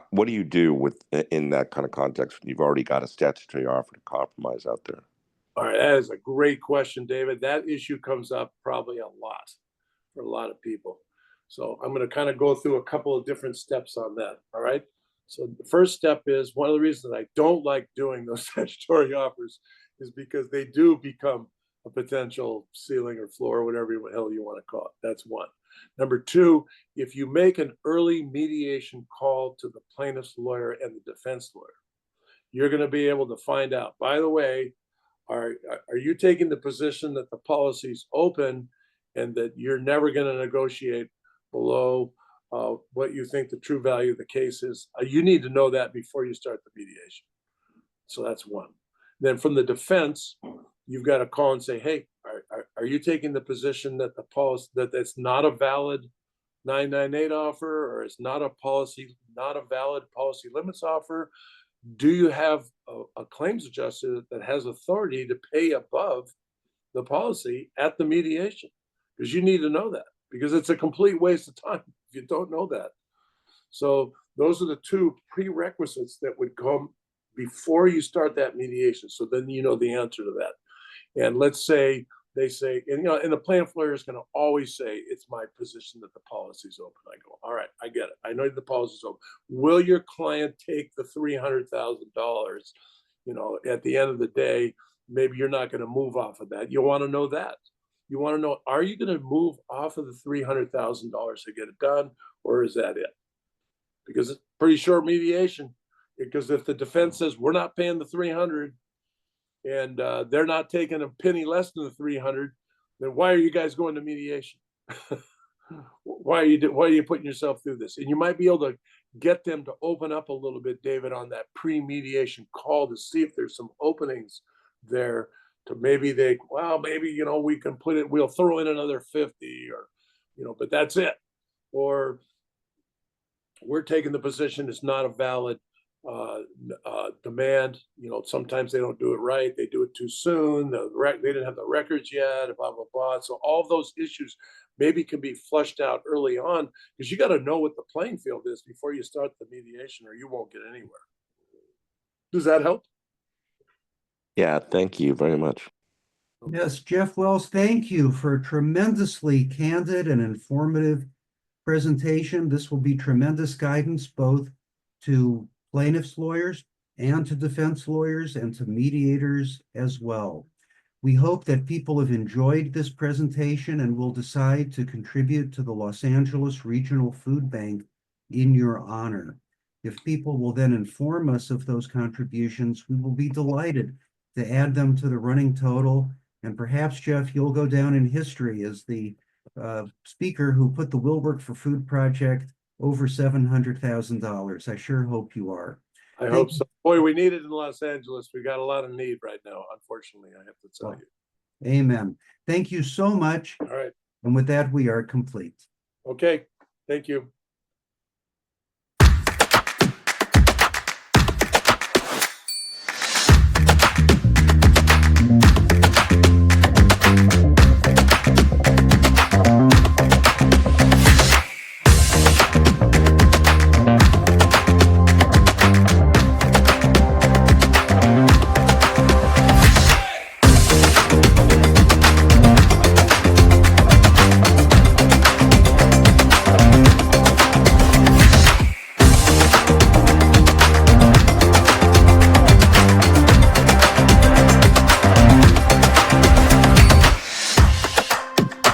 What do you do in that kind of context when you've already got a statutory offer to compromise out there? All right, that is a great question, David. That issue comes up probably a lot for a lot of people. So I'm going to kind of go through a couple of different steps on that. All right. So the first step is, one of the reasons I don't like doing those statutory offers is because they do become a potential ceiling or floor, or whatever the hell you want to call it. That's one. Number two, if you make an early mediation call to the plaintiff's lawyer and the defense lawyer, you're going to be able to find out, by the way, are you taking the position that the policy's open and that you're never going to negotiate below what you think the true value of the case is? You need to know that before you start the mediation. So that's one. Then from the defense, you've got to call and say, hey, are you taking the position that the policy, that it's not a valid 998 offer, or it's not a valid policy limits offer? Do you have a claims adjuster that has authority to pay above the policy at the mediation? Because you need to know that, because it's a complete waste of time if you don't know that. So those are the two prerequisites that would come before you start that mediation. So then you know the answer to that. And let's say they say, and the plaintiff lawyer is going to always say, it's my position that the policy is open. I go, all right, I get it. I know the policy is open. Will your client take the $300,000? At the end of the day, maybe you're not going to move off of that. You want to know that. You want to know, are you going to move off of the $300,000 to get it done, or is that it? Because it's pretty short mediation. Because if the defense says we're not paying the 300 and they're not taking a penny less than the 300, then why are you guys going to mediation? Why are you putting yourself through this? And you might be able to get them to open up a little bit, David, on that pre-mediation call to see if there's some openings there to maybe we can we'll throw in another 50 or, but that's it. Or we're taking the position it's not a valid demand. Sometimes they don't do it right. They do it too soon. They didn't have the records yet, blah, blah, blah. So all those issues maybe can be flushed out early on, because you got to know what the playing field is before you start the mediation, or you won't get anywhere. Does that help? Yeah, thank you very much. Yes, Jeff Wells, thank you for a tremendously candid and informative presentation. This will be tremendous guidance both to plaintiffs' lawyers and to defense lawyers and to mediators as well. We hope that people have enjoyed this presentation and will decide to contribute to the Los Angeles Regional Food Bank in your honor. If people will then inform us of those contributions, we will be delighted to add them to the running total. And perhaps, Jeff, you'll go down in history as the speaker who put the Will Work for Food project over $700,000. I sure hope you are. I hope so. Boy, we need it in Los Angeles. We got a lot of need right now, unfortunately, I have to tell you. Amen. Thank you so much. All right. And with that, we are complete. Okay. Thank you.